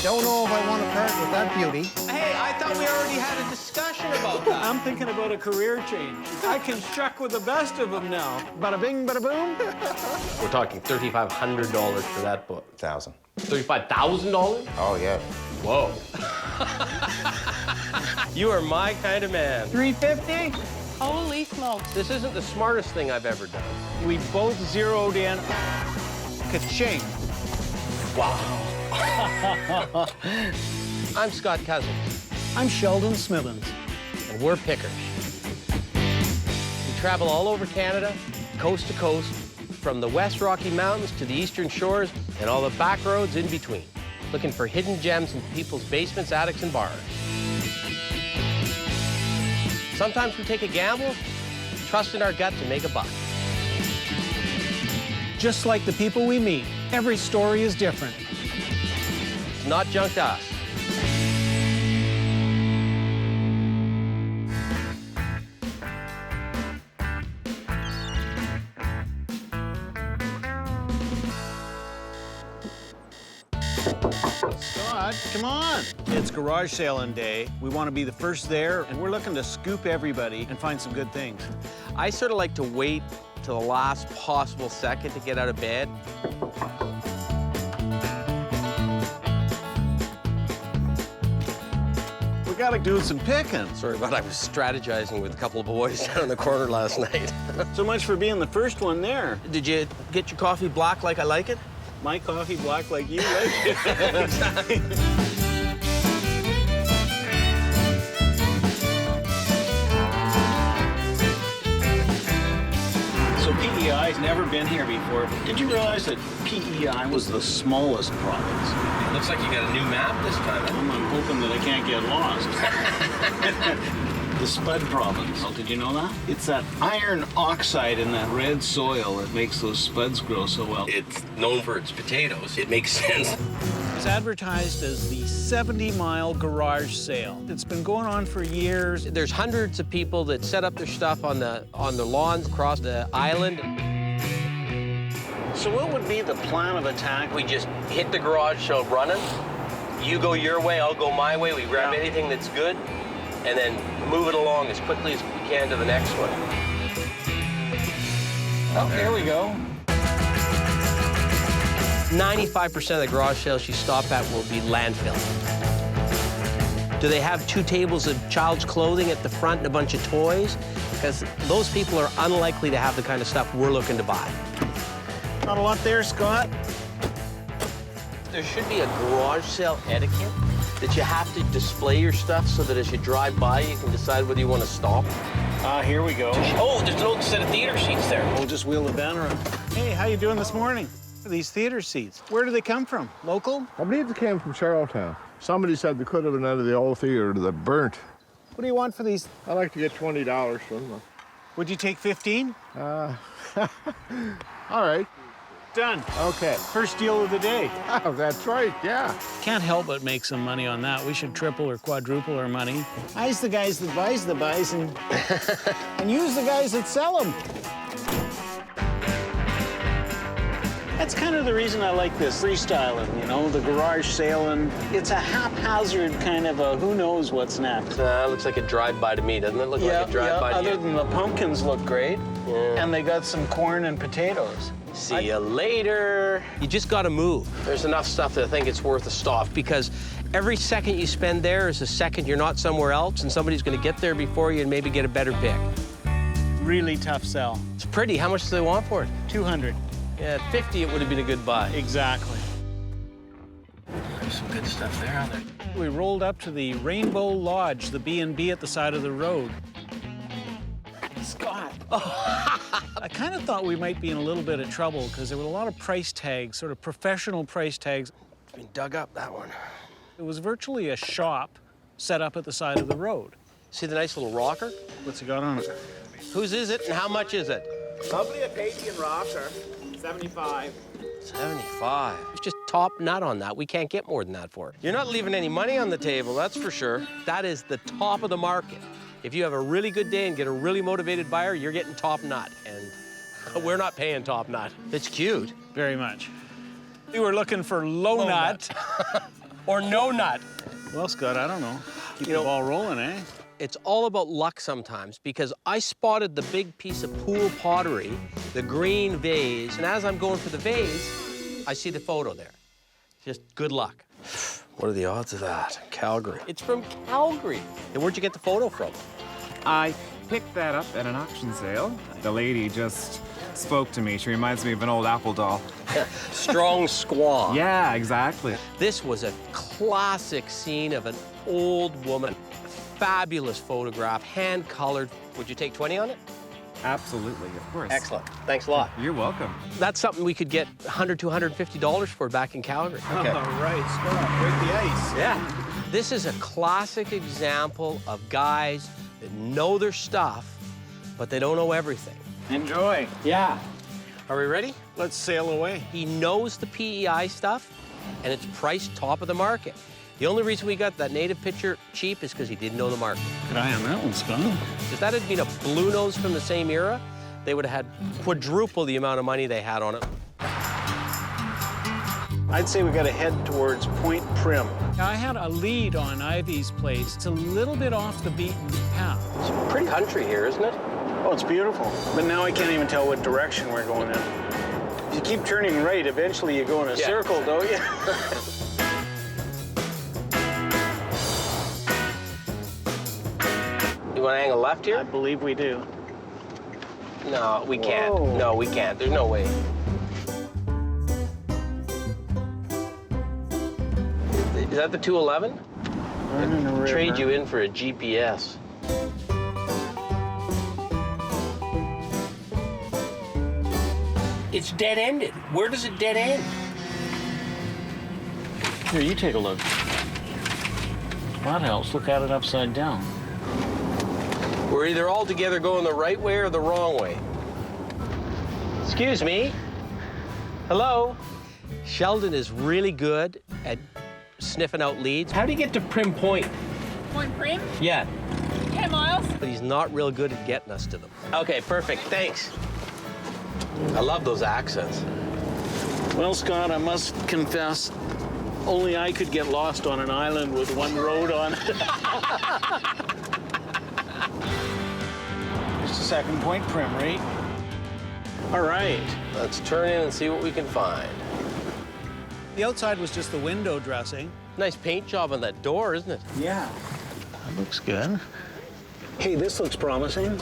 don't know if I want to part with that beauty. Hey, I thought we already had a discussion about that. I'm thinking about a career change. I can struck with the best of them now. Bada bing, bada boom. We're talking $3,500 for that book. 1,000. $35,000? Oh, yeah. Whoa. You are my kind of man. $350? Holy smokes. This isn't the smartest thing I've ever done. We both zeroed in. Ka-ching. Wow. I'm Scott Cousins, I'm Sheldon Smithens. and we're pickers. We travel all over Canada, coast to coast, from the West Rocky Mountains to the Eastern Shores and all the back roads in between, looking for hidden gems in people's basements, attics, and bars. Sometimes we take a gamble, trust in our gut to make a buck. Just like the people we meet, every story is different. It's not junk to us. Scott, come on. It's garage sailing day. We want to be the first there, and we're looking to scoop everybody and find some good things. I sort of like to wait till the last possible second to get out of bed. We gotta do some picking. Sorry, but I was strategizing with a couple of boys down in the corner last night. So much for being the first one there. Did you get your coffee black like I like it? My coffee black like you like it. So PEI's never been here before. Did you realize that PEI was the smallest province? Looks like you got a new map this time. I'm hoping that I can't get lost. The Spud province. Oh, did you know that? It's that iron oxide in that red soil that makes those spuds grow so well. It's known for its potatoes. It makes sense. It's advertised as the 70-mile garage sale. It's been going on for years. There's hundreds of people that set up their stuff on the lawns across the island. So what would be the plan of attack? We just hit the garage sale running. You go your way, I'll go my way. We grab anything that's good, and then move it along as quickly as we can to the next one. Oh, there we go. 95% of the garage sales you stop at will be landfill. Do they have 2 tables of child's clothing at the front and a bunch of toys? Because those people are unlikely to have the kind of stuff we're looking to buy. Not a lot there, Scott. There should be a garage sale etiquette that you have to display your stuff so that as you drive by, you can decide whether you want to stop. Here we go. Oh, there's an old set of theater seats there. We'll just wheel the banner up. Hey, how you doing this morning? These theater seats, where do they come from? Local? I believe they came from Charlottetown. Somebody said they could have been out of the old theater that burnt. What do you want for these? I'd like to get $20 from them. Would you take 15? All right. Done. Okay. First deal of the day. Oh, that's right, yeah. Can't help but make some money on that. We should triple or quadruple our money. I's the guys that buys the buys and use the guys that sell them. That's kind of the reason I like this freestyling, you know, the garage sailing. It's a haphazard kind of a who knows what's next. Looks like a drive-by to me, doesn't it? Look like a drive-by to other you? than the pumpkins look great. Yeah. And they got some corn and potatoes. See you later. You just got to move. There's enough stuff that I think it's worth a stop because every second you spend there is a second you're not somewhere else and somebody's going to get there before you and maybe get a better pick. Really tough sell. It's pretty. How much do they want for it? 200. Yeah, at 50 it would have been a good buy. Exactly. There's some good stuff there, aren't there? We rolled up to the Rainbow Lodge, the B&B at the side of the road. Scott. I kind of thought we might be in a little bit of trouble because there were a lot of price tags, sort of professional price tags. It's been dug up, that one. It was virtually a shop set up at the side of the road. See the nice little rocker? What's it got on it? Whose is it and how much is it? Probably a Canadian rocker, 75. 75. It's just top nut on that. We can't get more than that for it. You're not leaving any money on the table, that's for sure. That is the top of the market. If you have a really good day and get a really motivated buyer, you're getting top nut. And we're not paying top nut. It's cute. Very much. We were looking for low nut. or no nut. Well, Scott, I don't know. Keep You the know- ball rolling, eh? It's all about luck sometimes, because I spotted the big piece of pool pottery, the green vase, and as I'm going for the vase, I see the photo there. Just good luck. What are the odds of that? Calgary. It's from Calgary. And where'd you get the photo from? I picked that up at an auction sale. The lady just spoke to me. She reminds me of an old Apple doll. Strong squaw. Yeah, exactly. This was a classic scene of an old woman. Fabulous photograph, hand-colored. Would you take 20 on it? Absolutely, of course. Excellent. Thanks a lot. You're welcome. That's something we could get $100 to $150 for back in Calgary. Okay. All right, Scott, break the ice. Yeah. This is a classic example of guys that know their stuff, but they don't know everything. Enjoy. Yeah. Are we ready? Let's sail away. He knows the PEI stuff, and it's priced top of the market. The only reason we got that native picture cheap is because he didn't know the market. Good eye on that one, Scott. If that had been a blue nose from the same era, they would have had quadruple the amount of money they had on it. I'd say we got to head towards Point Prim. I had a lead on Ivy's place. It's a little bit off the beaten path. It's pretty country here, isn't it? Oh, it's beautiful. But now I can't even tell what direction we're going in. If you keep turning right, eventually you go in a circle, don't you? You want to angle left I here? believe we do. No, we can't. Whoa. No, we can't. There's no way. Is that the 211? Running a river. Trade you in for a GPS. It's dead-ended. Where does it dead end? Here, you take a look. That helps. Look at it upside down. We're either all together going the right way or the wrong way. Excuse me. Hello? Sheldon is really good at sniffing out leads. How do you get to Prim Point? Point Prim, Yeah, 10 miles. but he's not real good at getting us to them. Okay, perfect. Thanks. I love those accents. Well, Scott, I must confess, only I could get lost on an island with one road on it. Just a second, Point Prim, right? All right. Let's turn in and see what we can find. The outside was just the window dressing. Nice paint job on that door, isn't it? Yeah. That looks good. Hey, this looks promising.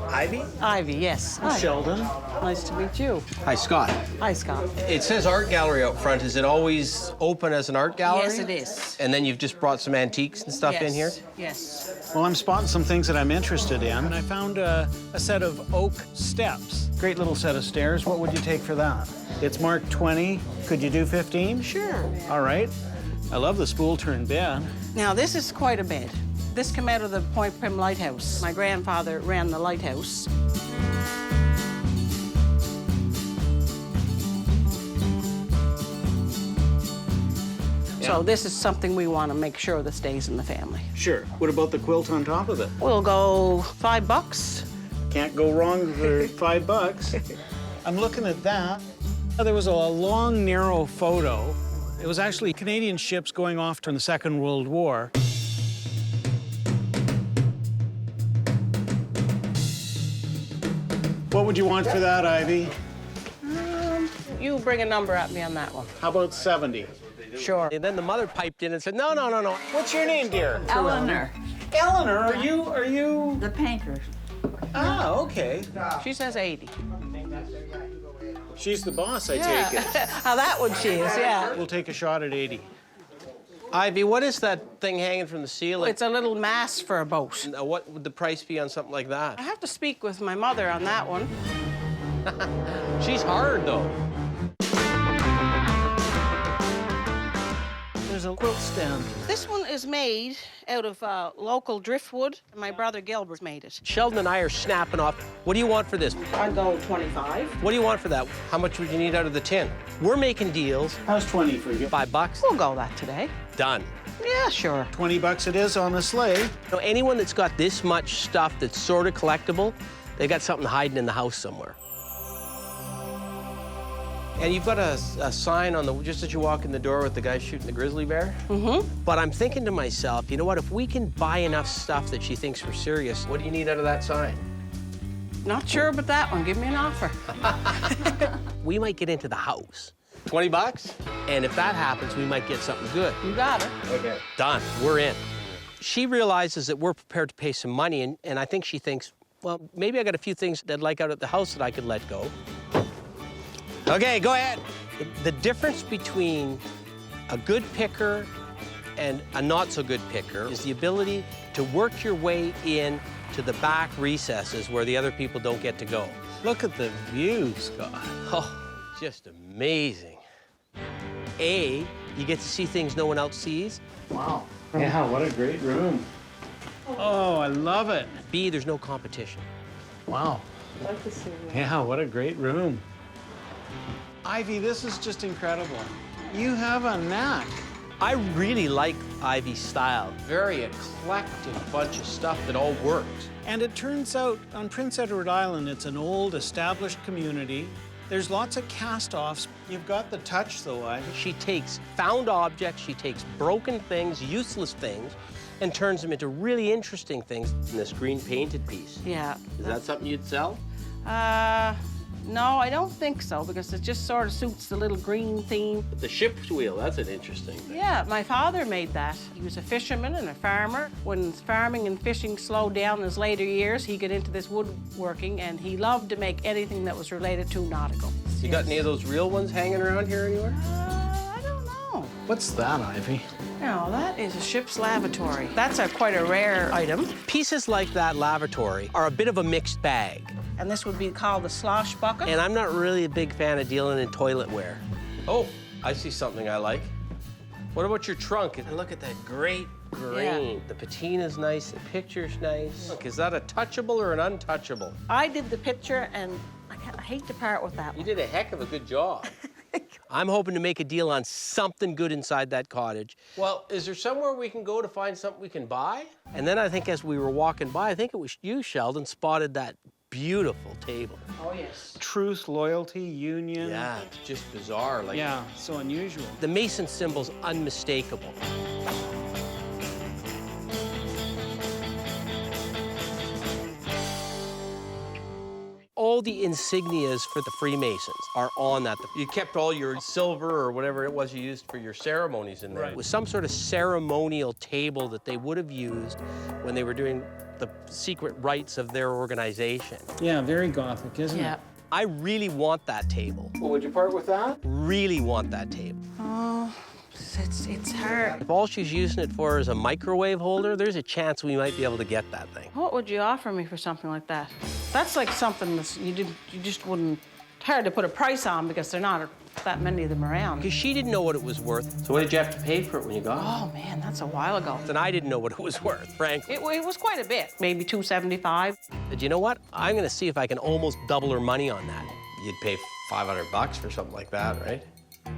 Ivy? Ivy, yes. Hi. Sheldon. Nice to meet you. Hi, Scott. Hi, Scott. It says art gallery out front. Is it always open as an art gallery? Yes, it is. And then you've just brought some antiques and stuff in here? Yes. Well, I'm spotting some things that I'm interested in. And I found a set of oak steps. Great little set of stairs. What would you take for that? It's marked 20. Could you do 15? Sure. All right. I love the spool-turn bed. Now, this is quite a bed. This came out of the Point Prim Lighthouse. My grandfather ran the lighthouse. So this is something we want to make sure that stays in the family. Sure. What about the quilt on top of it? We'll go $5. Can't go wrong for $5. I'm looking at that. There was a long, narrow photo. It was actually Canadian ships going off during the Second World War. What would you want for that, Ivy? You bring a number at me on that one. How about 70? Sure. And then the mother piped in and said, no, no, no, no. What's your name, dear? Eleanor, Eleanor, are you? the painter. Ah, okay. She says 80. She's the boss, I take it. How that one she is, yeah. We'll take a shot at 80. Ivy, what is that thing hanging from the ceiling? It's a little mast for a boat. Now, what would the price be on something like that? I have to speak with my mother on that one. She's hard, though. There's a quilt stand. This one is made out of local driftwood. My brother Gilbert made it. Sheldon and I are snapping off. What do you want for this? I'd go 25. What do you want for that? How much would you need out of the tin? We're making deals. How's 20 for you? $5. We'll go that today. Done. Yeah, sure. 20 bucks it is on the sleigh. You know, anyone that's got this much stuff that's sort of collectible, they got something hiding in the house somewhere. And you've got a sign on the, just as you walk in the door with the guy shooting the grizzly bear. Mm-hmm. But I'm thinking to myself, you know what, if we can buy enough stuff that she thinks we're serious, what do you need out of that sign? Not sure about that one. Give me an offer. We might get into the house. 20 bucks? And if that happens, we might get something good. You got it. Okay. Done. We're in. She realizes that we're prepared to pay some money, and I think she thinks, well, maybe I got a few things that I'd like out at the house that I could let go. Okay, go ahead. The difference between a good picker and a not-so-good picker is the ability to work your way in to the back recesses where the other people don't get to go. Look at the view, Scott. Oh, just amazing. A, you get to see things no one else sees. Wow. Yeah, what a great room. Oh, I love it. B, there's no competition. Wow. I like this room. Yeah, what a great room. Ivy, this is just incredible. You have a knack. I really like Ivy's style. Very eclectic bunch of stuff that all works. And it turns out on Prince Edward Island, it's an old, established community. There's lots of cast-offs. You've got the touch, though, Ivy. She takes found objects, she takes broken things, useless things, and turns them into really interesting things in this green painted piece. Yeah. Is that something you'd sell? No, I don't think so, because it just sort of suits the little green theme. The ship's wheel, that's an interesting thing. Yeah, my father made that. He was a fisherman and a farmer. When farming and fishing slowed down in his later years, he got into this woodworking, and he loved to make anything that was related to nautical. You got any of those real ones hanging around here anywhere? I don't know. What's that, Ivy? No, that is a ship's lavatory. That's quite a rare item. Pieces like that lavatory are a bit of a mixed bag. And this would be called the slosh bucket. And I'm not really a big fan of dealing in toiletware. Oh, I see something I like. What about your trunk? And look at that great green. Yeah. The patina's nice, the picture's nice. Look, is that a touchable or an untouchable? I did the picture, and I hate to part with that You one. did a heck of a good job. I'm hoping to make a deal on something good inside that cottage. Well, is there somewhere we can go to find something we can buy? And then I think as we were walking by, I think it was you, Sheldon, spotted that beautiful table. Oh, yes. Truth, loyalty, union. Yeah, it's just bizarre. Like, Yeah, so unusual. the Mason symbol's unmistakable. All the insignias for the Freemasons are on that. You kept all your silver or whatever it was you used for your ceremonies in there. Right. It was some sort of ceremonial table that they would have used when they were doing the secret rites of their organization. Yeah, very Gothic, isn't Yeah. it? I really want that table. Well, would you part with that? Really want that table. Oh, it's hard. If all she's using it for is a microwave holder, there's a chance we might be able to get that thing. What would you offer me for something like that? That's like something that you just wouldn't. It's hard to put a price on because there are not that many of them around. Because she didn't know what it was worth. So what did you have to pay for it when you got it? Oh man, that's a while ago. And I didn't know what it was worth, frankly. It was quite a bit, maybe $275. But you know what? I'm gonna see if I can almost double her money on that. You'd pay $500 for something like that, right?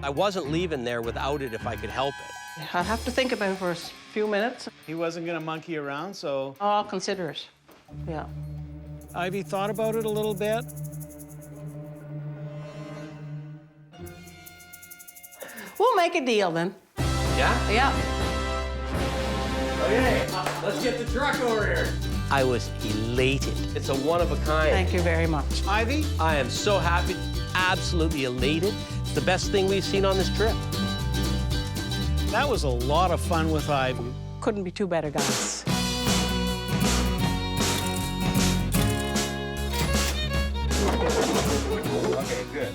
I wasn't leaving there without it if I could help it. I'll have to think about it for a few minutes. He wasn't gonna monkey around, so Oh, I'll consider it. Yeah. Ivy thought about it a little bit. We'll make a deal then. Yeah? Yeah. Okay, let's get the truck over here. I was elated. It's a one of a kind. Thank you very much. Ivy? I am so happy, absolutely elated. It's the best thing we've seen on this trip. That was a lot of fun with Ivy. Couldn't be two better guys. Okay, good.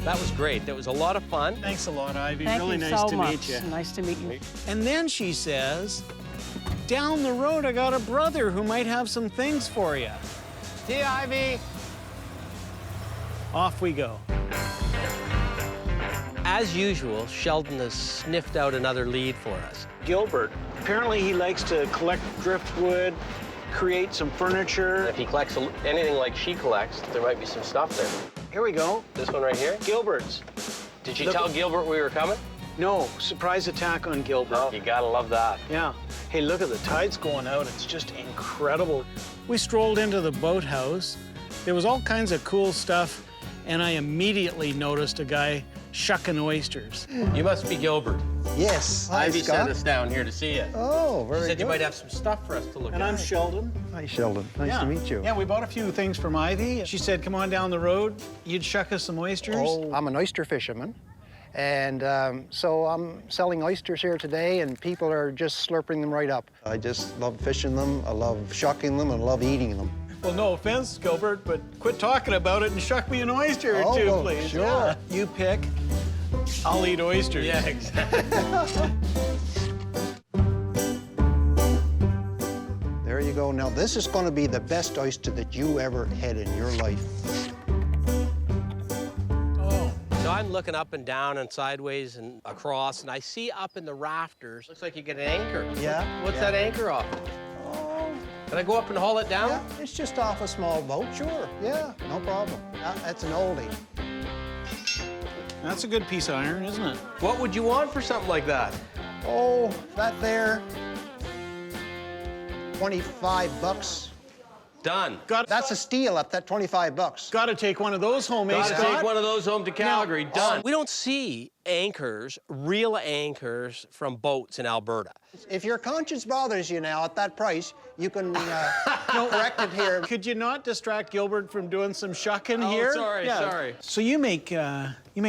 That was great. That was a lot of fun. Thanks a lot, Ivy. Thank really you nice so to much. meet you. Nice to meet you. And then she says, down the road, I got a brother who might have some things for you. See you, Ivy. Off we go. As usual, Sheldon has sniffed out another lead for us. Gilbert. Apparently he likes to collect driftwood, create some furniture. If he collects anything like she collects, there might be some stuff there. Here we go. This one right here? Gilbert's. Did you Look- tell Gilbert we were coming? No, surprise attack on Gilbert. Oh, you gotta love that. Yeah. Hey, look at the tides going out. It's just incredible. We strolled into the boathouse. There was all kinds of cool stuff, and I immediately noticed a guy shucking oysters. You must be Gilbert. Yes. Hi, Ivy Scott. sent us down here to see you. Oh, very She said good. you might have some stuff for us to look And at. I'm Sheldon. Hi, Sheldon. Nice Yeah. to meet you. Yeah, we bought a few things from Ivy. She said, come on down the road. You'd shuck us some oysters. Oh, I'm an oyster fisherman. And so I'm selling oysters here today, and people are just slurping them right up. I just love fishing them, I love shucking them, and I love eating them. Well, no offense, Gilbert, but quit talking about it and shuck me an oyster or Oh, two, well, please. sure. Yeah. You pick, I'll eat oysters. Yeah, exactly. There you go. Now, this is going to be the best oyster that you ever had in your life. Oh, So I'm looking up and down and sideways and across, and I see up in the rafters, looks like you get an anchor. Yeah, What's yeah. that anchor off? Oh, Can I go up and haul it down? yeah, it's just off a small boat, sure. Yeah, no problem. That's an oldie. that's a good piece of iron, isn't it? What would you want for something like that? Oh, that there, 25 bucks. Done. That's a steal at that 25 bucks. Got to take one of those home, eh, Gotta Scott? take one of those home to Calgary. Done. oh. We don't see anchors, real anchors from boats in Alberta. If your conscience bothers you now at that price, you can correct it here. Could you not distract Gilbert from doing some shucking Oh, here? sorry. So you make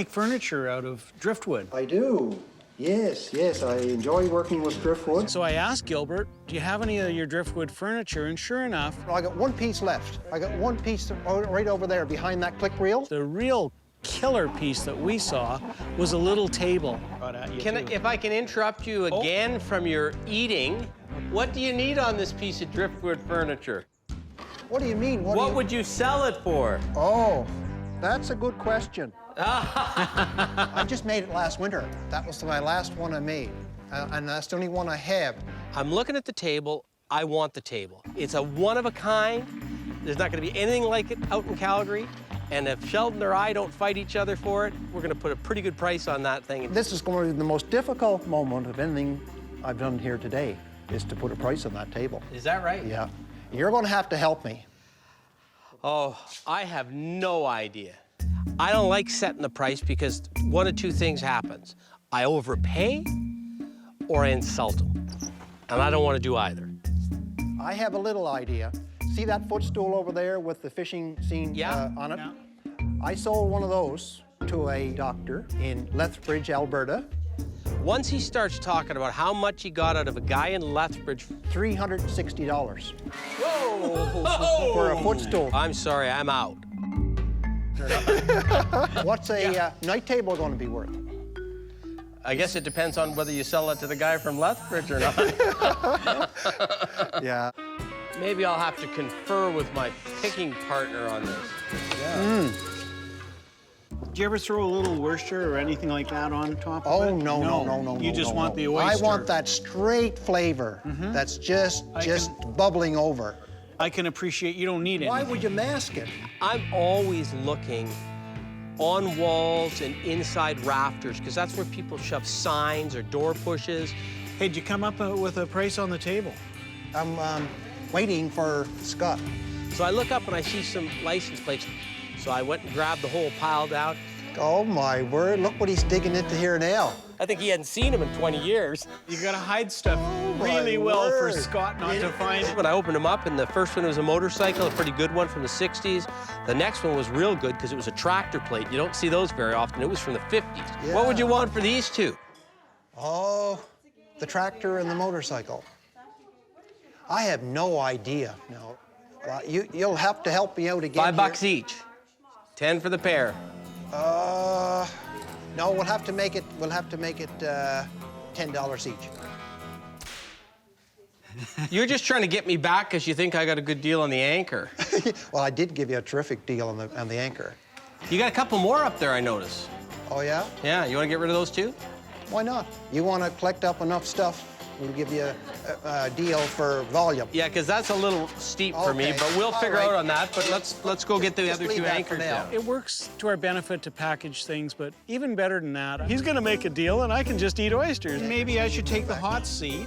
furniture out of driftwood. I do. Yes, I enjoy working with driftwood. So I asked Gilbert, do you have any of your driftwood furniture? And sure enough, I got one piece left. I got one piece right over there behind that click reel. the real killer piece that we saw was a little table. If I can interrupt you again from your eating, what do you need on this piece of driftwood furniture? What do you mean? What would you sell it for? Oh, that's a good question. I just made it last winter. That was my last one I made. And that's the only one I have. I'm looking at the table. I want the table. It's a one of a kind. There's not going to be anything like it out in Calgary. And if Sheldon or I don't fight each other for it, we're going to put a pretty good price on that thing. This is going to be the most difficult moment of anything I've done here today, is to put a price on that table. Is that right? Yeah. You're going to have to help me. Oh, I have no idea. I don't like setting the price because one of two things happens. I overpay or I insult them. And I don't want to do either. I have a little idea. See that footstool over there with the fishing scene on it? Yeah. I sold one of those to a doctor in Lethbridge, Alberta. Once he starts talking about how much he got out of a guy in Lethbridge, $360 whoa, for a footstool. I'm sorry, I'm out. What's a night table going to be worth? I guess it depends on whether you sell it to the guy from Lethbridge or not. Yeah. Maybe I'll have to confer with my picking partner on this. Do you ever throw a little Worcester or anything like that on top of it? Oh, no. You just want the I oyster. want that straight flavor that's just bubbling over. I can appreciate you don't need Why anything. would you mask it? I'm always looking on walls and inside rafters because that's where people shove signs or door pushes. Hey, did you come up with a price on the table? I'm waiting for Scott. So I look up and I see some license plates. So I went and grabbed the whole pile down. Oh, my word. Look what he's digging into here now. I think he hadn't seen him in 20 years. You gotta hide stuff my really well word. for Scott not to find it. When I opened them up, and the first one was a motorcycle, a pretty good one from the 60s. The next one was real good because it was a tractor plate. You don't see those very often. It was from the 50s. What would you want for these two? Oh, the tractor and the motorcycle. I have no idea. No, you'll have to help me out again. $5 each. 10 for the pair. No, we'll have to make it. We'll have to make it $10 each. You're just trying to get me back because you think I got a good deal on the anchor. Well, I did give you a terrific deal on the anchor. You got a couple more up there, I notice. Oh yeah? Yeah, you want to get rid of those too? Why not? You want to collect up enough stuff we'll give you a deal for volume. Yeah, because that's a little steep for me, Okay. but we'll All figure right. out on that. But let's go get the Just other leave two that for anchors now. down. It works to our benefit to package things, but even better than that, he's gonna make a deal and I can just eat oysters. Maybe I should take the hot seat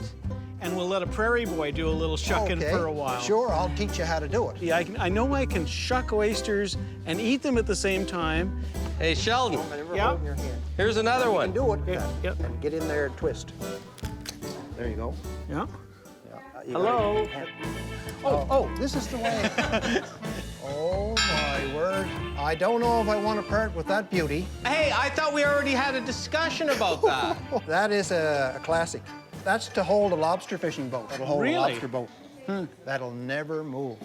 and we'll let a prairie boy do a little shucking Okay. for a while. Sure, I'll teach you how to do it. Yeah, I know I can shuck oysters and eat them at the same time. Hey, Sheldon, Yeah. Hold your hand. here's another You one. can do it. Yeah, then. yeah. And get in there and twist. There you go. Yeah. You Hello. Oh, this is the way. Oh, my word. I don't know if I want to part with that beauty. Hey, I thought we already had a discussion about that. That is a classic. That's to hold a lobster fishing boat. That'll hold Really? a lobster boat. That'll never move.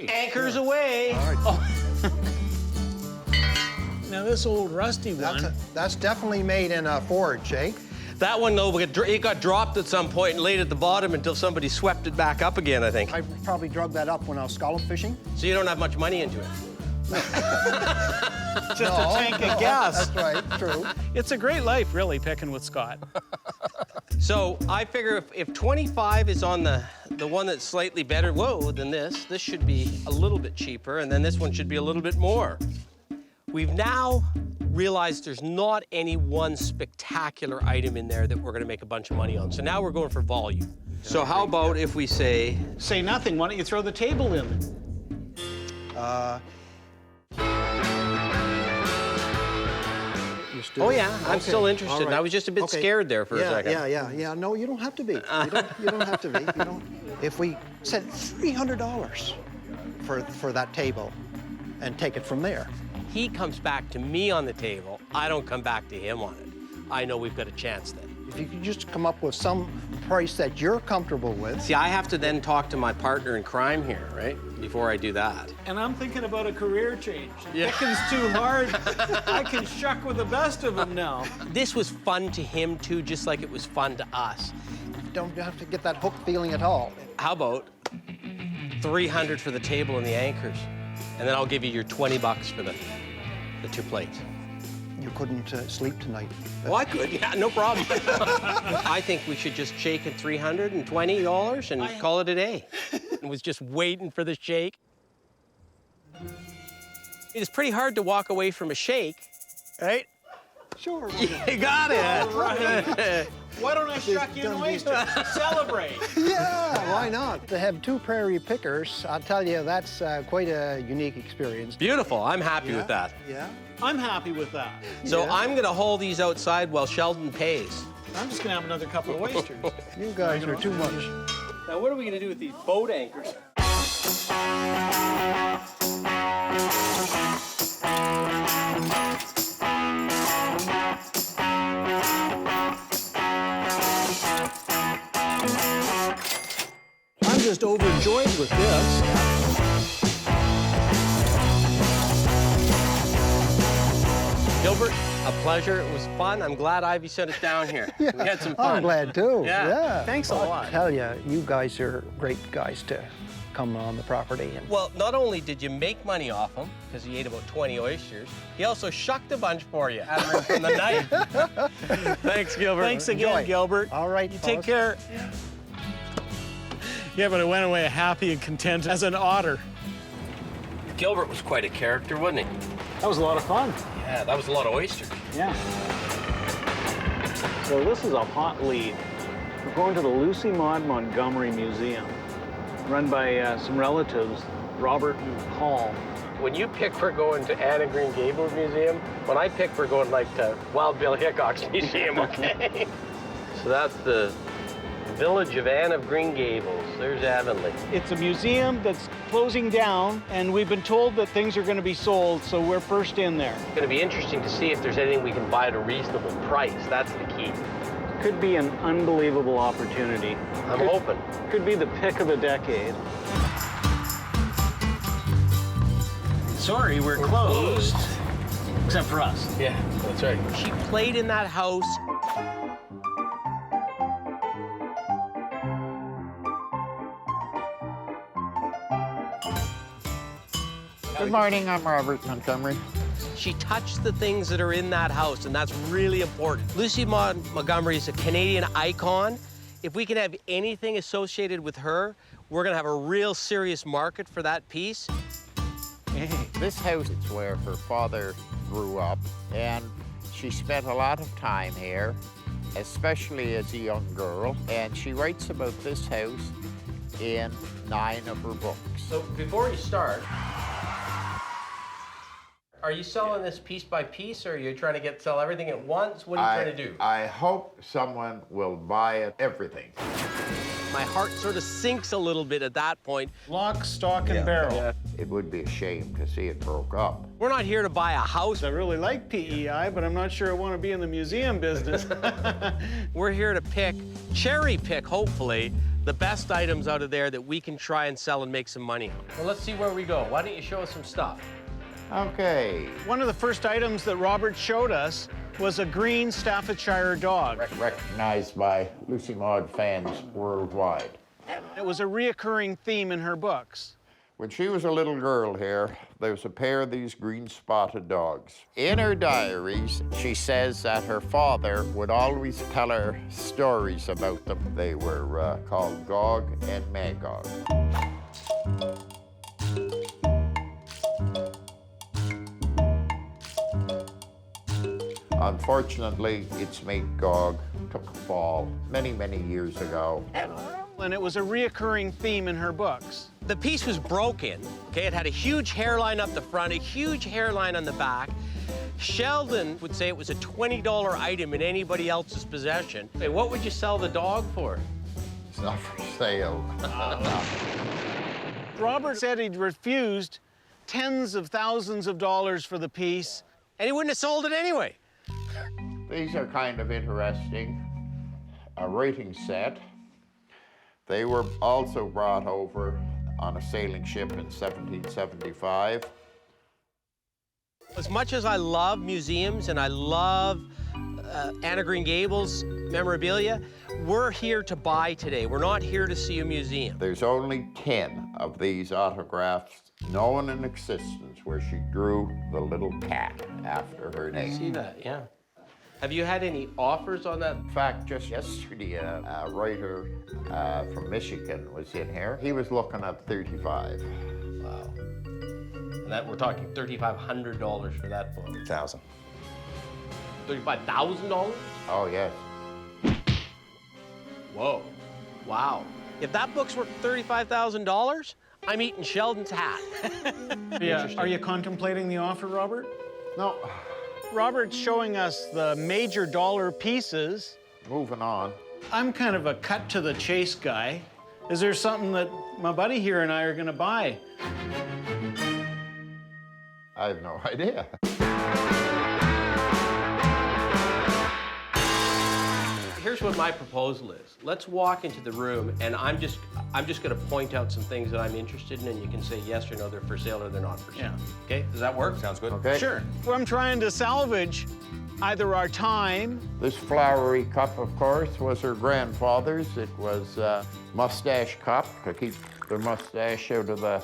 Anchors away. Now this old rusty one. That's definitely made in a forge, eh? That one, though, it got dropped at some point and laid at the bottom until somebody swept it back up again, I think. I probably drug that up when I was scallop fishing. So you don't have much money into it. Just a tank of gas. That's right, true. It's a great life, really, picking with Scott. So I figure if 25 is on the one that's slightly better, whoa, than this should be a little bit cheaper, and then this one should be a little bit more. We've now realized there's not any one spectacular item in there that we're gonna make a bunch of money on. So now we're going for volume. So how about if we say, Say nothing. Why don't you throw the table in? You still- oh yeah, I'm Okay, still interested. all right. I was just a bit Okay. scared there for a second. Yeah. No, you don't have to be. You don't have to be. You don't. If we said $300 for that table and take it from there. He comes back to me on the table. I don't come back to him on it. I know we've got a chance then. If you could just come up with some price that you're comfortable with. See, I have to then talk to my partner in crime here, right? Before I do that. And I'm thinking about a career change. Yeah. Picking's too hard. I can shuck with the best of them now. This was fun to him too, just like it was fun to us. You don't have to get that hook feeling at all. How about 300 for the table and the anchors? And then I'll give you your 20 bucks for the 2 plates. You couldn't sleep tonight. Well, I could, yeah, no problem. I think we should just shake at $320 and call it a day. And was just waiting for the shake. It's pretty hard to walk away from a shake, right? Sure. You got it. Right. Why don't I shuck you an oyster? Celebrate. Yeah, why not? To have 2 prairie pickers, I'll tell you, that's quite a unique experience. Beautiful. I'm happy with that. Yeah. I'm happy with that. So I'm going to haul these outside while Sheldon pays. I'm just gonna have another couple of oysters. You guys are too much. Now, what are we going to do with these boat anchors? I'm just overjoyed with this. Gilbert, a pleasure. It was fun. I'm glad Ivy sent us down here. We had some fun. I'm glad too. Yeah. Thanks a lot. I tell you, you guys are great guys to come on the property. And Well, not only did you make money off him, because he ate about 20 oysters, he also shucked a bunch for you from the night. Thanks, Gilbert. Thanks again, Enjoy. Gilbert. All right, You take fellas. care. Yeah, but I went away happy and content as an otter. Gilbert was quite a character, wasn't he? That was a lot of fun. Yeah, that was a lot of oysters. Yeah. So this is a hot lead. We're going to the Lucy Maud Montgomery Museum, run by some relatives, Robert and Paul. When you pick for going to Anna Green Gables Museum, when I pick for going like to Wild Bill Hickok's museum, okay? So that's the Village of Anne of Green Gables. There's Avonlea. It's a museum that's closing down, and we've been told that things are going to be sold, so we're first in there. It's going to be interesting to see if there's anything we can buy at a reasonable price. That's the key. Could be an unbelievable opportunity. I'm hoping. Could be the pick of the decade. Sorry, we're closed. Except for us. Yeah, that's right. She played in that house. Good morning, I'm Robert Montgomery. She touched the things that are in that house, and that's really important. Lucy Maud Montgomery is a Canadian icon. If we can have anything associated with her, we're gonna have a real serious market for that piece. This house is where her father grew up, and she spent a lot of time here, especially as a young girl, and she writes about this house in 9 of her books. So before you start, are you selling this piece by piece, or are you trying to sell everything at once? What are you trying to do? I hope someone will buy it, everything. My heart sort of sinks a little bit at that point. Lock, stock, and barrel. Yeah. It would be a shame to see it broke up. We're not here to buy a house. I really like PEI, but I'm not sure I want to be in the museum business. We're here to cherry pick, hopefully, the best items out of there that we can try and sell and make some money on. Well, let's see where we go. Why don't you show us some stuff? Okay. One of the first items that Robert showed us was a green Staffordshire dog. Recognized by Lucy Maud fans worldwide. It was a reoccurring theme in her books. When she was a little girl here, there was a pair of these green spotted dogs. In her diaries, she says that her father would always tell her stories about them. They were called Gog and Magog. Unfortunately, its mate Gog took a fall many, many years ago. And it was a reoccurring theme in her books. The piece was broken, okay? It had a huge hairline up the front, a huge hairline on the back. Sheldon would say it was a $20 item in anybody else's possession. Hey, what would you sell the dog for? It's not for sale. Robert said he'd refused tens of thousands of dollars for the piece. And he wouldn't have sold it anyway. These are kind of interesting. A rating set. They were also brought over on a sailing ship in 1775. As much as I love museums and I love Anna Green Gables memorabilia, we're here to buy today. We're not here to see a museum. There's only 10 of these autographs known in existence where she drew the little cat after her name. See that, yeah. Have you had any offers on that? In fact, just yesterday, a writer from Michigan was in here. He was looking at 35. Wow. And that we're talking $3,500 for that book. $1,000. $35,000? Oh, yes. Whoa. Wow. If that book's worth $35,000, I'm eating Sheldon's hat. Yeah. Are you contemplating the offer, Robert? No. Robert's showing us the major dollar pieces. Moving on. I'm kind of a cut-to-the-chase guy. Is there something that my buddy here and I are gonna buy? I have no idea. Here's what my proposal is. Let's walk into the room, and I'm just going to point out some things that I'm interested in, and you can say yes or no, they're for sale or they're not for sale. Yeah. Okay? Does that work? Sounds good. Okay. Sure. Well, I'm trying to salvage either our time. This flowery cup, of course, was her grandfather's. It was a mustache cup to keep the mustache out of the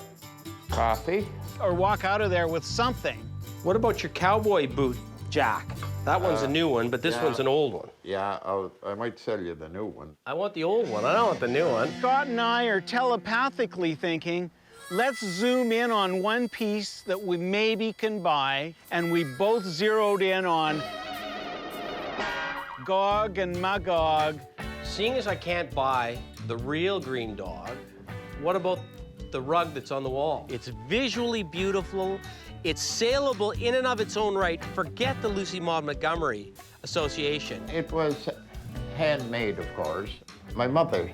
coffee. Or walk out of there with something. What about your cowboy boot, Jack? That one's a new one, but this one's an old one. Yeah, I might sell you the new one. I want the old one. I don't want the new one. Scott and I are telepathically thinking, let's zoom in on one piece that we maybe can buy, and we both zeroed in on Gog and Magog. Seeing as I can't buy the real green dog, what about the rug that's on the wall? It's visually beautiful. It's saleable in and of its own right. Forget the Lucy Maud Montgomery Association. It was handmade, of course. My mother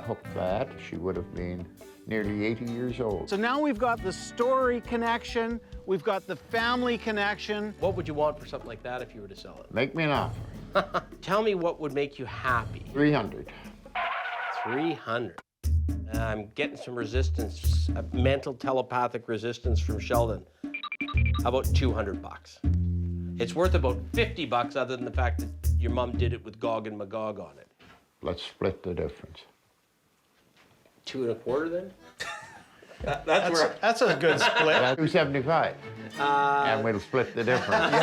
hooked that. She would have been nearly 80 years old. So now we've got the story connection, we've got the family connection. What would you want for something like that if you were to sell it? Make me an offer. Tell me what would make you happy. 300. 300. I'm getting some resistance, mental telepathic resistance from Sheldon. How about 200 bucks? It's worth about 50 bucks other than the fact that your mom did it with Gog and Magog on it. Let's split the difference. 2 1/4 then? That's a good split. $2.75. And we'll split the difference.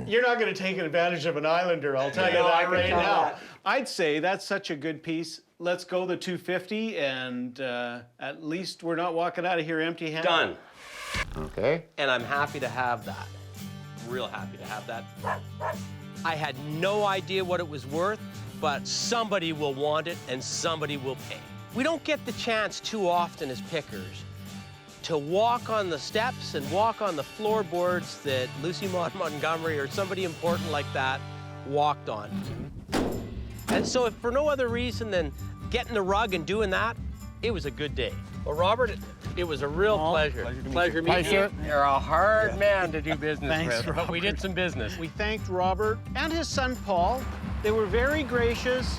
You're not going to take advantage of an islander, I'll tell you that right now. I'd say that's such a good piece. Let's go the $2.50, and at least we're not walking out of here empty-handed. Done. Okay. And I'm happy to have that. Real happy to have that. I had no idea what it was worth, but somebody will want it and somebody will pay. We don't get the chance too often as pickers to walk on the steps and walk on the floorboards that Lucy Maud Montgomery or somebody important like that walked on. And so if for no other reason than getting the rug and doing that, it was a good day. Well, Robert, it was a real pleasure. Pleasure meeting you. You're a hard man to do business Thanks, with, but we did some business. We thanked Robert and his son, Paul. They were very gracious.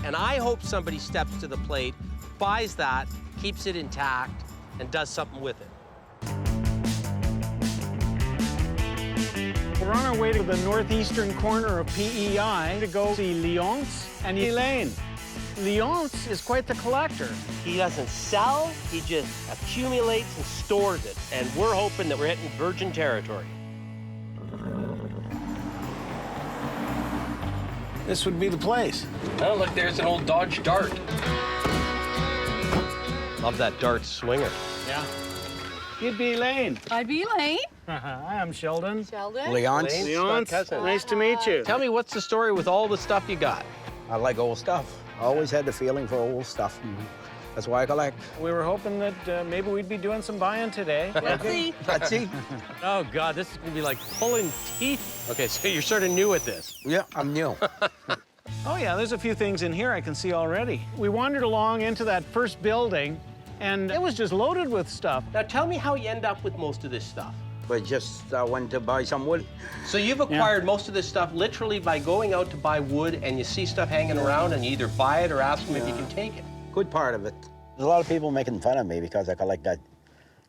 And I hope somebody steps to the plate, buys that, keeps it intact, and does something with it. We're on our way to the northeastern corner of PEI to go see Leonce and Elaine. Leonce is quite the collector. He doesn't sell, he just accumulates and stores it. And we're hoping that we're hitting virgin territory. This would be the place. Oh, look, there's an old Dodge Dart. Love that Dart swinger. Yeah. You'd be Elaine. I'd be Elaine. Hi, I'm Sheldon. Sheldon. Leonce, nice to meet you. Tell me, what's the story with all the stuff you got? I like old stuff. I always had the feeling for old stuff. That's why I collect. We were hoping that maybe we'd be doing some buying today. Let's see. Let's see. Oh, God, this is going to be like pulling teeth. Okay, so you're sort of new at this. Yeah, I'm new. Oh, yeah, there's a few things in here I can see already. We wandered along into that first building, and it was just loaded with stuff. Now, tell me how you end up with most of this stuff. But just went to buy some wood. So you've acquired most of this stuff literally by going out to buy wood, and you see stuff hanging around, and you either buy it or ask them if you can take it. Good part of it. There's a lot of people making fun of me because I collect that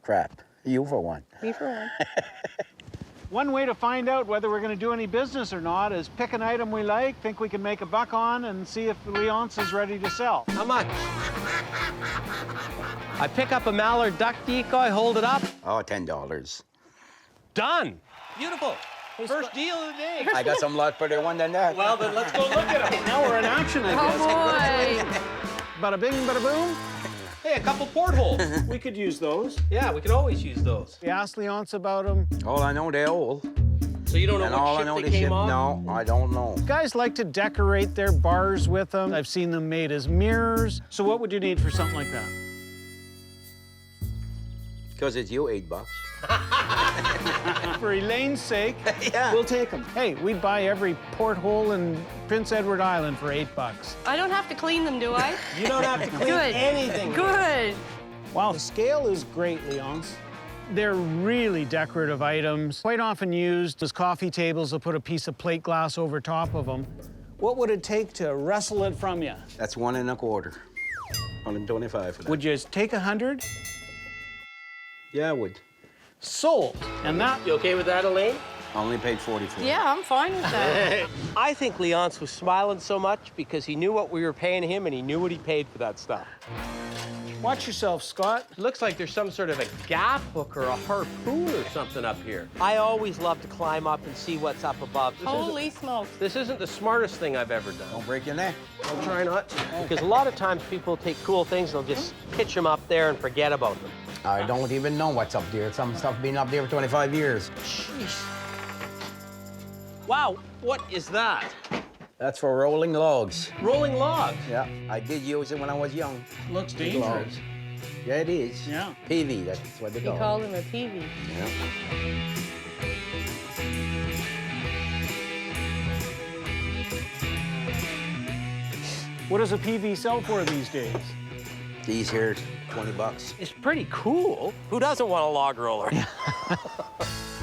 crap. You for one. Me for one. One way to find out whether we're going to do any business or not is pick an item we like, think we can make a buck on, and see if Leonce is ready to sell. How much? I pick up a mallard duck decoy, hold it up. Oh, $10. Done. Beautiful. First deal of the day. I got some lot better one than that. Well, then let's go look at them. Now we're in action, I guess. Oh, boy. Bada bing, bada boom. Hey, a couple portholes. We could use those. Yeah, we could always use those. We asked Leonce about them. All I know, they're old. So you don't know And what all I ship know, they the came ship, on? no, I don't know. Guys like to decorate their bars with them. I've seen them made as mirrors. So what would you need for something like that? Because it's you, $8. For Elaine's sake, Yeah. we'll take them. Hey, we'd buy every porthole in Prince Edward Island for $8. I don't have to clean them, do I? You don't have to clean Good. anything. Good. Wow, the scale is great, Leonce. They're really decorative items, quite often used as coffee tables. They'll put a piece of plate glass over top of them. What would it take to wrestle it from you? That's 1 1/4. 125 for that. Would you take 100? Yeah, I would. Sold. And that, You okay with that, Elaine? I only paid 44. Yeah, I'm fine with that. I think Leonce was smiling so much because he knew what we were paying him and he knew what he paid for that stuff. watch yourself, Scott. It looks like there's some sort of a gaff hook or a harpoon or something up here. I always love to climb up and see what's up above. Holy smokes. This isn't the smartest thing I've ever done. Don't break your neck. I'll try not to. Because a lot of times people take cool things, they'll just pitch them up there and forget about them. I don't even know what's up there. Some stuff been up there for 25 years. Jeez. Wow, what is that? That's for rolling logs. Rolling logs. Yeah, I did use it when I was young. Looks Big dangerous. logs. Yeah, it is. Yeah. PV, that's what they He call it. called him a peavy. Yeah. What does a PV sell for these days? These here, 20 bucks. It's pretty cool. Who doesn't want a log roller?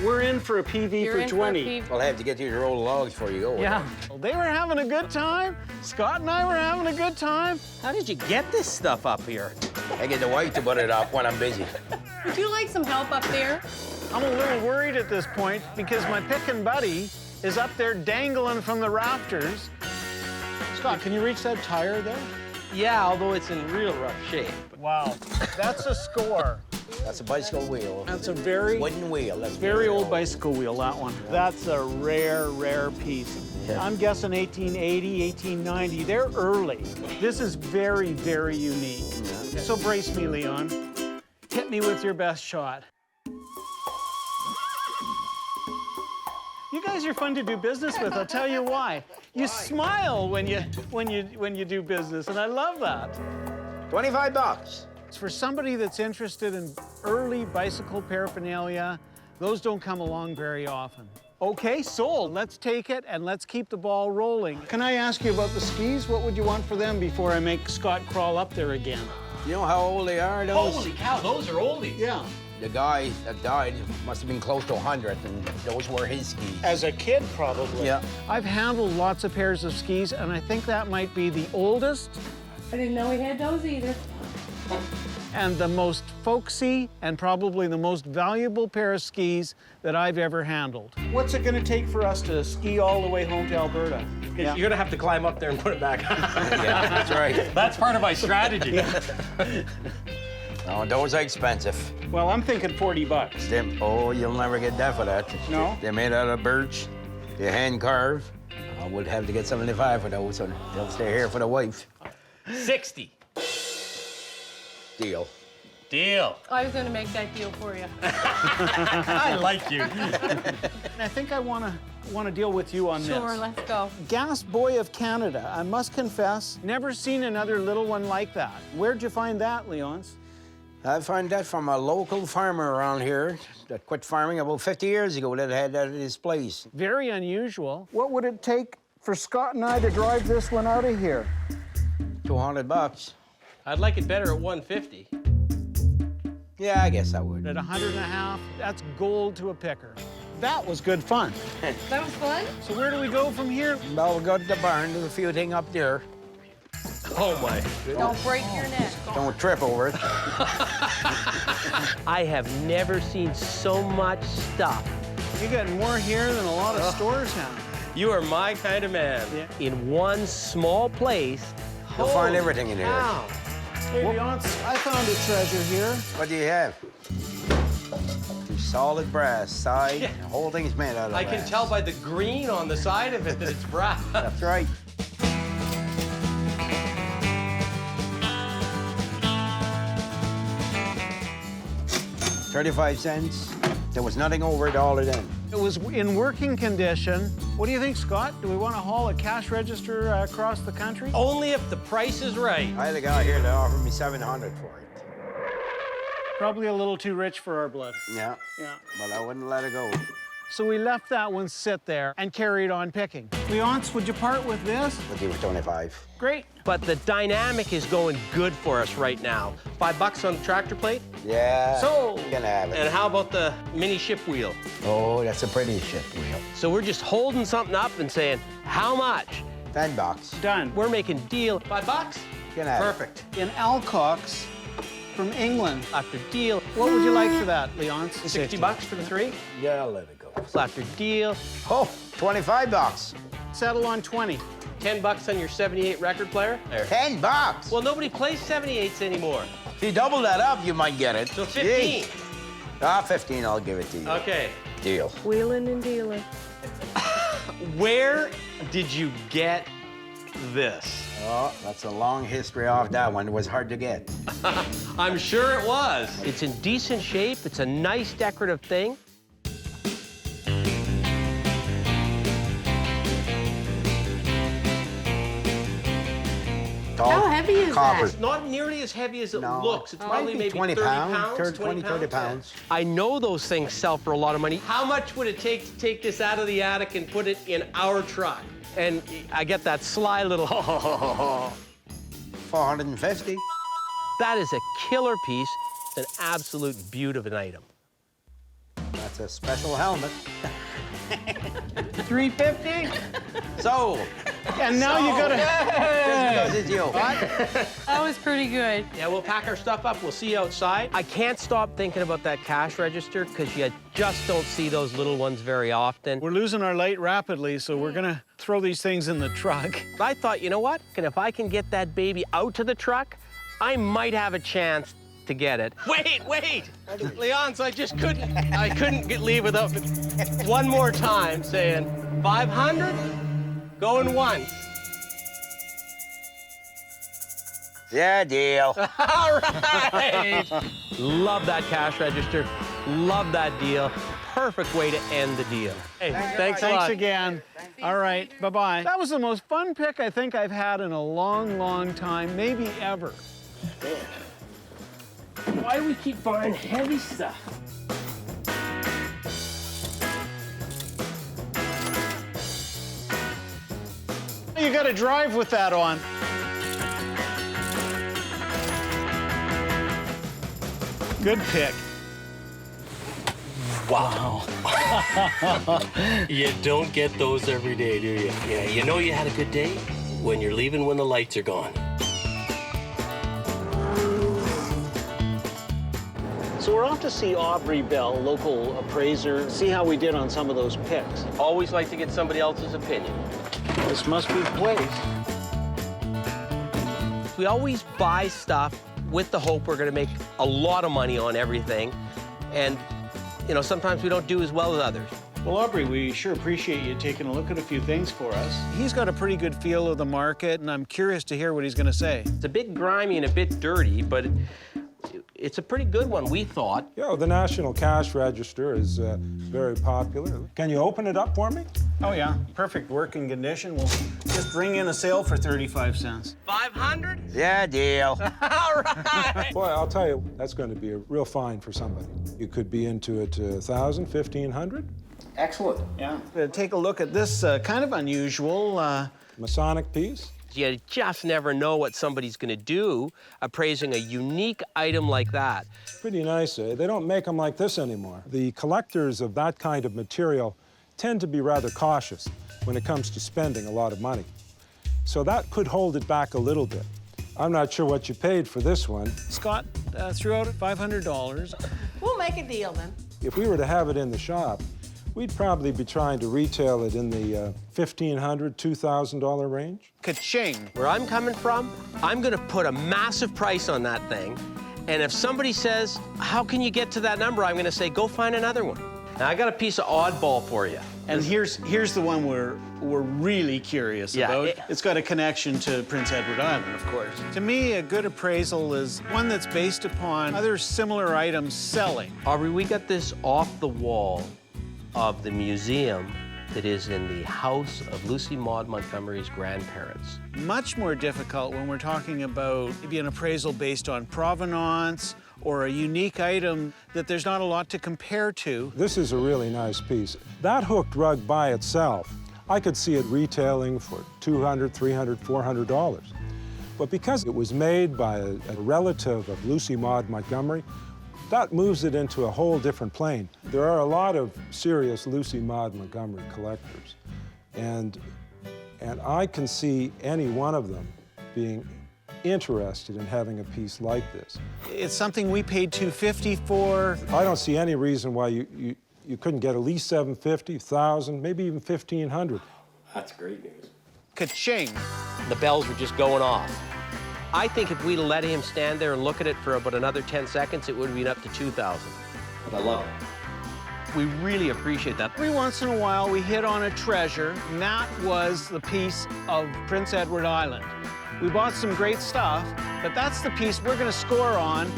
We're in for a PV You're for in 20. For a peavy. Well, I have to get you to roll logs before you go. Yeah. Well, they were having a good time. Scott and I were having a good time. How did you get this stuff up here? I get the wife to put it up when I'm busy. Would you like some help up there? I'm a little worried at this point because my pickin' buddy is up there dangling from the rafters. Scott, can you reach that tire there? Yeah, although it's in real rough shape. Wow, that's a score. That's a bicycle wheel. That's a very Wooden wheel. That's very old bicycle wheel, that one. That's a rare, rare piece. Yeah. I'm guessing 1880, 1890. They're early. This is very, very unique. Yeah. So brace me, Leon. Hit me with your best shot. You guys are fun to do business with. I'll tell you why. You smile when you do business, and I love that. 25 bucks. For somebody that's interested in early bicycle paraphernalia, those don't come along very often. Okay, sold. Let's take it and let's keep the ball rolling. Can I ask you about the skis? What would you want for them before I make Scott crawl up there again? You know how old they are, those? Holy cow, those are oldies. Yeah. The guy that died must have been close to 100, and those were his skis. As a kid, probably. Yeah. I've handled lots of pairs of skis, and I think that might be the oldest I didn't know he had those either. and the most folksy and probably the most valuable pair of skis that I've ever handled. What's it gonna take for us to ski all the way home to Alberta? You're gonna have to climb up there and put it back. Yeah, that's right. That's part of my strategy. No, those are expensive. Well, I'm thinking 40 bucks. Oh, you'll never get that for that. No? They're made out of birch. They're hand carved. I would have to get 75 for those, so they'll stay here for the wife. 60. Deal. Deal. I was gonna make that deal for you. I like you. I think I wanna deal with you on Sure, this. let's go. Gas Boy of Canada, I must confess, never seen another little one like that. Where'd you find that, Leonce? I found that from a local farmer around here that quit farming about 50 years ago that had that at his place. Very unusual. What would it take for Scott and I to drive this one out of here? 200 bucks. I'd like it better at 150. Yeah, I guess I would. At 150, that's gold to a picker. That was good fun. That was fun? So where do we go from here? Well, we'll go to the barn, do a few things up there. Oh my goodness. Don't break your neck. Don't trip over it. I have never seen so much stuff. You got more here than a lot of stores have. You are my kind of man. Yeah. In one small place. You'll find everything in here. Wow. Hey, Leonce, I found a treasure here. What do you have? Solid brass, side, Yeah. the whole thing's made out of I brass. can tell by the green on the side of it that it's brass. That's right. $0.35. There was nothing over it all of them. It was in working condition. What do you think, Scott? Do we want to haul a cash register across the country? Only if the price is right. I had a guy here that offered me $700 for it. Probably a little too rich for our blood. Yeah, Yeah. but I wouldn't let it go. So we left that one sit there and carried on picking. Leonce, would you part with this? We'll give it 25. Great. But the dynamic is going good for us right now. $5 on the tractor plate. Yeah. Sold. You can have it. And how about the mini ship wheel? Oh, that's a pretty ship wheel. So we're just holding something up and saying, how much? $10. Done. We're making deal. $5? You can have Perfect. In Alcox from England. After deal. What would you like for that, Leonce? $60 for the 3? it. Yeah, I'll let it go. After deal. Oh, $25. Settle on 20. $10 on your 78 record player. There. $10. Well, nobody plays 78s anymore. If you double that up, you might get it. So 15. Ah, 15, I'll give it to you. Okay. Deal. Wheeling and dealing. Where did you get this? Oh, that's a long history off that one. It was hard to get. I'm sure it was. It's in decent shape. It's a nice decorative thing. How heavy is Copper. that? Not nearly as heavy as it No. looks. It's probably Maybe maybe 20 30 pounds, pounds. 30 pounds. I know those things sell for a lot of money. How much would it take to take this out of the attic and put it in our truck? And I get that sly little 450. That is a killer piece. It's an absolute beaut of an item. That's a special helmet. $350? So, And now you gotta. just because it's you. That was pretty good. Yeah, we'll pack our stuff up. We'll see you outside. I can't stop thinking about that cash register because you just don't see those little ones very often. We're losing our light rapidly, so we're gonna throw these things in the truck. I thought, you know what? If I can get that baby out to the truck, I might have a chance to get it. Wait! Leonce, I couldn't leave without one more time saying, 500? Going once. Yeah, deal. All right. Love that cash register. Love that deal. Perfect way to end the deal. Hey, thanks a lot. Thanks again. All right, bye-bye. That was the most fun pick I think I've had in a long, long time, maybe ever. Why do we keep buying heavy stuff? You got to drive with that on. Good pick. Wow. You don't get those every day, do you? Yeah, you know you had a good day when you're leaving when the lights are gone. So we're off to see Aubrey Bell, local appraiser, see how we did on some of those picks. Always like to get somebody else's opinion. This must be the place. We always buy stuff with the hope we're going to make a lot of money on everything. And, you know, sometimes we don't do as well as others. Well, Aubrey, we sure appreciate you taking a look at a few things for us. He's got a pretty good feel of the market, and I'm curious to hear what he's going to say. It's a bit grimy and a bit dirty, but it's a pretty good one, we thought. Yeah, the National Cash Register is very popular. Can you open it up for me? Oh, yeah. Perfect working condition. We'll just ring in a sale for 35 cents. 500? Yeah, deal. All right. Boy, I'll tell you, that's going to be a real find for somebody. You could be into it 1,000, 1,500. Excellent. Yeah. Take a look at this kind of unusual... Masonic piece. You just never know what somebody's going to do appraising a unique item like that. Pretty nice. They don't make them like this anymore. The collectors of that kind of material tend to be rather cautious when it comes to spending a lot of money. So that could hold it back a little bit. I'm not sure what you paid for this one. Scott threw out at $500. We'll make a deal then. If we were to have it in the shop, we'd probably be trying to retail it in the $1,500, $2,000 range. Ka-ching. Where I'm coming from, I'm going to put a massive price on that thing. And if somebody says, how can you get to that number? I'm going to say, go find another one. Now, I got a piece of oddball for you. And here's the one we're really curious about. It's got a connection to Prince Edward Island, of course. To me, a good appraisal is one that's based upon other similar items selling. Aubrey, we got this off the wall of the museum that is in the house of Lucy Maud Montgomery's grandparents. Much more difficult when we're talking about maybe an appraisal based on provenance or a unique item that there's not a lot to compare to. This is a really nice piece. That hooked rug by itself, I could see it retailing for $200, $300, $400. But because it was made by a relative of Lucy Maud Montgomery, that moves it into a whole different plane. There are a lot of serious Lucy Maud Montgomery collectors, and I can see any one of them being interested in having a piece like this. It's something we paid $250 for. I don't see any reason why you couldn't get at least $750, $1,000, maybe even $1,500. That's great news. Ka-ching. The bells were just going off. I think if we let him stand there and look at it for about another 10 seconds, it would have been up to 2,000. I love it. We really appreciate that. Every once in a while, we hit on a treasure, and that was the piece of Prince Edward Island. We bought some great stuff, but that's the piece we're going to score on.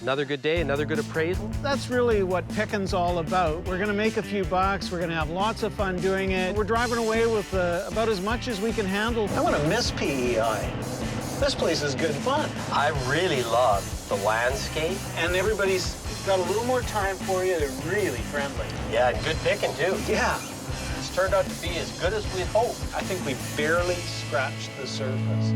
Another good day, another good appraisal. That's really what picking's all about. We're going to make a few bucks. We're going to have lots of fun doing it. We're driving away with about as much as we can handle. I want to miss PEI. This place is good fun. I really love the landscape. And everybody's got a little more time for you. They're really friendly. Yeah, good picking, too. Yeah. It's turned out to be as good as we'd hoped. I think we barely scratched the surface.